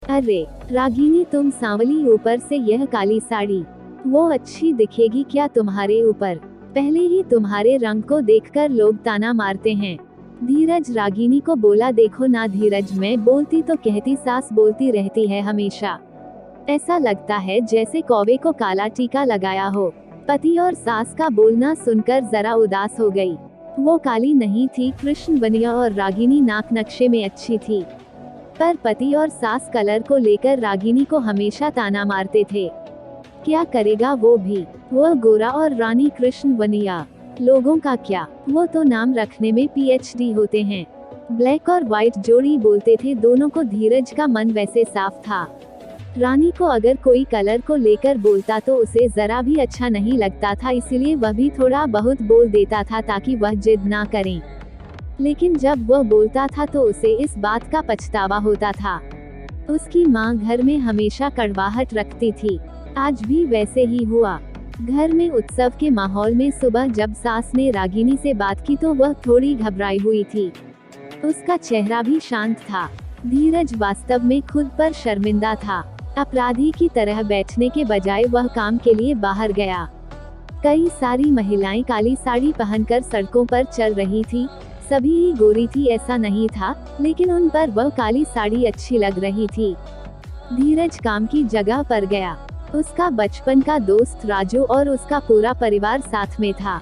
अरे रागिनी, तुम सांवली, ऊपर से यह काली साड़ी, वो अच्छी दिखेगी क्या तुम्हारे ऊपर? पहले ही तुम्हारे रंग को देखकर लोग ताना मारते हैं। धीरज रागिनी को बोला, देखो ना धीरज, मैं बोलती तो कहती, सास बोलती रहती है हमेशा। ऐसा लगता है जैसे कौवे को काला टीका लगाया हो। पति और सास का बोलना सुनकर जरा उदास हो गई। वो काली नहीं थी, कृष्ण बनिया और रागिनी नाक नक्शे में अच्छी थी। पर पति और सास कलर को लेकर रागिनी को हमेशा ताना मारते थे। क्या करेगा वो भी, वो गोरा और रानी कृष्ण बनिया। लोगों का क्या, वो तो नाम रखने में पीएचडी होते हैं। ब्लैक और व्हाइट जोड़ी बोलते थे दोनों को। धीरज का मन वैसे साफ था। रानी को अगर कोई कलर को लेकर बोलता तो उसे जरा भी अच्छा नहीं लगता था, इसलिए वह भी थोड़ा बहुत बोल देता था ताकि वह जिद ना करें। लेकिन जब वह बोलता था तो उसे इस बात का पछतावा होता था। उसकी माँ घर में हमेशा कड़वाहट रखती थी। आज भी वैसे ही हुआ। घर में उत्सव के माहौल में सुबह जब सास ने रागिनी से बात की तो वह थोड़ी घबराई हुई थी। उसका चेहरा भी शांत था। धीरज वास्तव में खुद पर शर्मिंदा था। अपराधी की तरह बैठने के बजाय वह काम के लिए बाहर गया। कई सारी महिलाएं काली साड़ी पहनकर सड़कों पर चल रही थी। सभी ही गोरी थी ऐसा नहीं था, लेकिन उन पर वह काली साड़ी अच्छी लग रही थी। धीरज काम की जगह पर गया। उसका बचपन का दोस्त राजू और उसका पूरा परिवार साथ में था।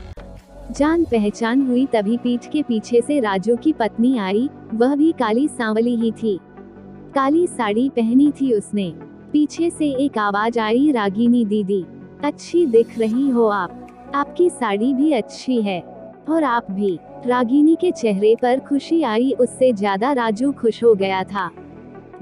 जान पहचान हुई तभी पीठ के पीछे से राजू की पत्नी आई। वह भी काली सांवली ही थी। काली साड़ी पहनी थी उसने। पीछे से एक आवाज आई, रागिनी दीदी, अच्छी दिख रही हो आप। आपकी साड़ी भी अच्छी है और आप भी। रागिनी के चेहरे पर खुशी आई, उससे ज्यादा राजू खुश हो गया था।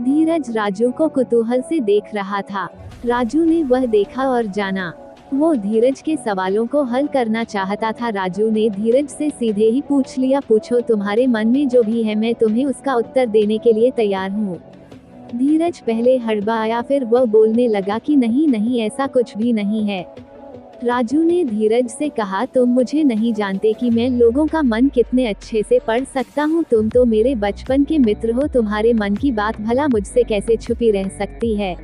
धीरज राजू को कुतूहल से देख रहा था। राजू ने वह देखा और जाना। वो धीरज के सवालों को हल करना चाहता था। राजू ने धीरज से सीधे ही पूछ लिया, पूछो तुम्हारे मन में जो भी है, मैं तुम्हें उसका उत्तर देने के लिए तैयार हूँ। धीरज पहले हड़बड़ाया, फिर वह बोलने लगा कि नहीं नहीं, ऐसा कुछ भी नहीं है। राजू ने धीरज से कहा, तुम मुझे नहीं जानते कि मैं लोगों का मन कितने अच्छे से पढ़ सकता हूँ। तुम तो मेरे बचपन के मित्र हो, तुम्हारे मन की बात भला मुझसे कैसे छुपी रह सकती है।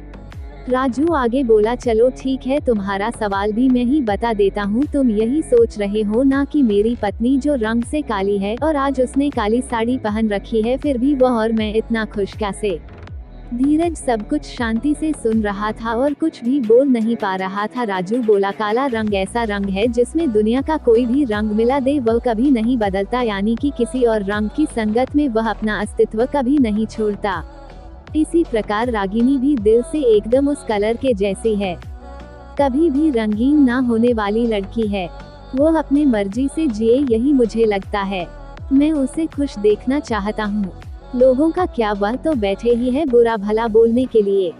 राजू आगे बोला, चलो ठीक है, तुम्हारा सवाल भी मैं ही बता देता हूँ। तुम यही सोच रहे हो ना कि मेरी पत्नी जो रंग से काली है और आज उसने काली साड़ी पहन रखी है, फिर भी वह और मैं इतना खुश कैसे। धीरज सब कुछ शांति से सुन रहा था और कुछ भी बोल नहीं पा रहा था। राजू बोला, काला रंग ऐसा रंग है जिसमें दुनिया का कोई भी रंग मिला दे वह कभी नहीं बदलता, यानी कि किसी और रंग की संगत में वह अपना अस्तित्व कभी नहीं छोड़ता। इसी प्रकार रागिनी भी दिल से एकदम उस कलर के जैसी है। कभी भी रंगीन ना होने वाली लड़की है। वो अपने मर्जी से जिए, यही मुझे लगता है। मैं उसे खुश देखना चाहता हूँ। लोगों का क्या, वह तो बैठे ही है बुरा भला बोलने के लिए।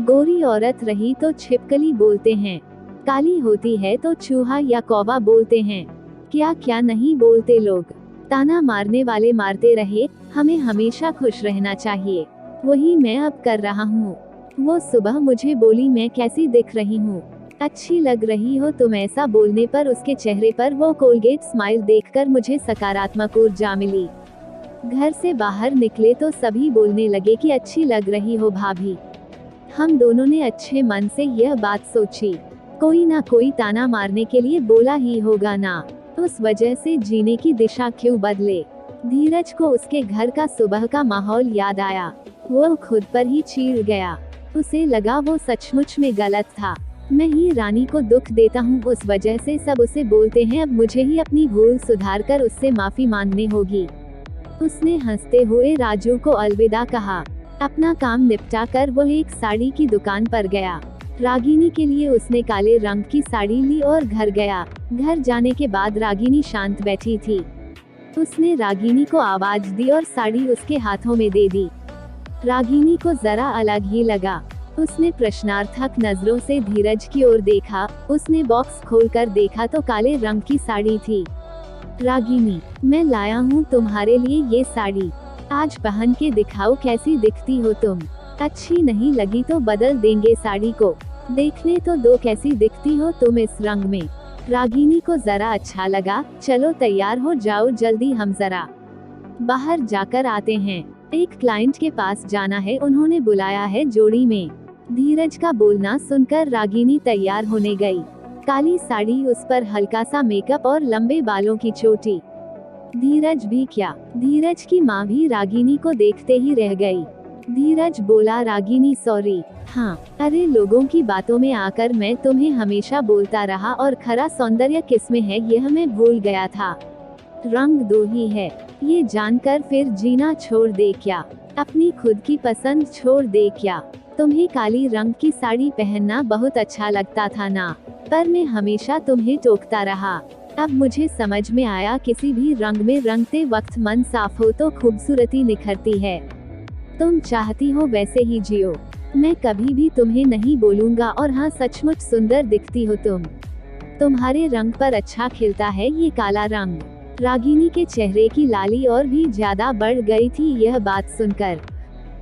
गोरी औरत रही तो छिपकली बोलते हैं, काली होती है तो चूहा या कौवा बोलते हैं। क्या क्या नहीं बोलते लोग। ताना मारने वाले मारते रहे, हमें हमेशा खुश रहना चाहिए। वही मैं अब कर रहा हूँ। वो सुबह मुझे बोली, मैं कैसी दिख रही हूँ? अच्छी लग रही हो तुम। ऐसा बोलने पर उसके चेहरे पर वो कोलगेट स्माइल देखकर मुझे सकारात्मक ऊर्जा मिली। घर से बाहर निकले तो सभी बोलने लगे कि अच्छी लग रही हो भाभी। हम दोनों ने अच्छे मन से यह बात सोची, कोई ना कोई ताना मारने के लिए बोला ही होगा ना, उस वजह से जीने की दिशा क्यों बदले। धीरज को उसके घर का सुबह का माहौल याद आया। वो खुद पर ही चीड़ गया। उसे लगा वो सचमुच में गलत था। मैं ही रानी को दुख देता हूँ, उस वजह से सब उसे बोलते हैं। अब मुझे ही अपनी भूल सुधार कर उससे माफी मांगनी होगी। उसने हंसते हुए राजू को अलविदा कहा। अपना काम निपटा कर वो एक साड़ी की दुकान पर गया। रागिनी के लिए उसने काले रंग की साड़ी ली और घर गया। घर जाने के बाद रागिनी शांत बैठी थी। उसने रागिनी को आवाज दी और साड़ी उसके हाथों में दे दी। रागिनी को जरा अलग ही लगा। उसने प्रश्नार्थक नजरों से धीरज की ओर देखा। उसने बॉक्स खोलकर देखा तो काले रंग की साड़ी थी। रागिनी, मैं लाया हूँ तुम्हारे लिए ये साड़ी। आज पहन के दिखाओ कैसी दिखती हो तुम। अच्छी नहीं लगी तो बदल देंगे साड़ी को। देखने तो दो कैसी दिखती हो तुम इस रंग में। रागिनी को जरा अच्छा लगा। चलो तैयार हो जाओ जल्दी, हम जरा बाहर जाकर आते हैं। एक क्लाइंट के पास जाना है, उन्होंने बुलाया है जोड़ी में। धीरज का बोलना सुनकर रागिनी तैयार होने गई। काली साड़ी, उस पर हल्का सा मेकअप और लंबे बालों की चोटी। धीरज भी क्या, धीरज की माँ भी रागिनी को देखते ही रह गई। धीरज बोला, रागिनी सॉरी। हाँ, अरे लोगों की बातों में आकर मैं तुम्हें हमेशा बोलता रहा और खरा सौंदर्य किसमें है यह मैं भूल गया था। रंग दो ही है, ये जानकर फिर जीना छोड़ दे क्या? अपनी खुद की पसंद छोड़ दे क्या? तुम्हें काली रंग की साड़ी पहनना बहुत अच्छा लगता था ना, पर मैं हमेशा तुम्हें टोकता रहा। अब मुझे समझ में आया, किसी भी रंग में रंगते वक्त मन साफ हो तो खूबसूरती निखरती है। तुम चाहती हो वैसे ही जियो, मैं कभी भी तुम्हें नहीं बोलूंगा। और हाँ, सचमुच सुंदर दिखती हो तुम, तुम्हारे रंग पर अच्छा खिलता है ये काला रंग। रागिनी के चेहरे की लाली और भी ज्यादा बढ़ गई थी यह बात सुनकर।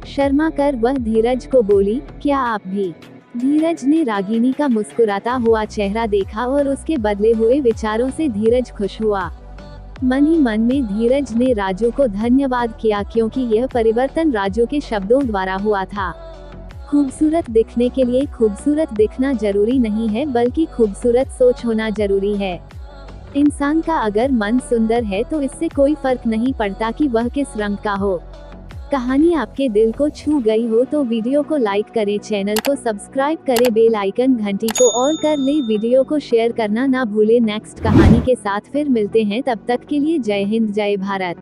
शर्मा कर वह धीरज को बोली, क्या आप भी? धीरज ने रागिनी का मुस्कुराता हुआ चेहरा देखा और उसके बदले हुए विचारों से धीरज खुश हुआ। मन ही मन में धीरज ने राजू को धन्यवाद किया, क्योंकि यह परिवर्तन राजू के शब्दों द्वारा हुआ था। खूबसूरत दिखने के लिए खूबसूरत दिखना जरूरी नहीं है, बल्कि खूबसूरत सोच होना जरूरी है। इंसान का अगर मन सुंदर है तो इससे कोई फर्क नहीं पड़ता कि वह किस रंग का हो। कहानी आपके दिल को छू गई हो तो वीडियो को लाइक करें, चैनल को सब्सक्राइब करें, बेल आइकन घंटी को ऑल कर ले, वीडियो को शेयर करना ना भूले। नेक्स्ट कहानी के साथ फिर मिलते हैं, तब तक के लिए जय हिंद जय भारत।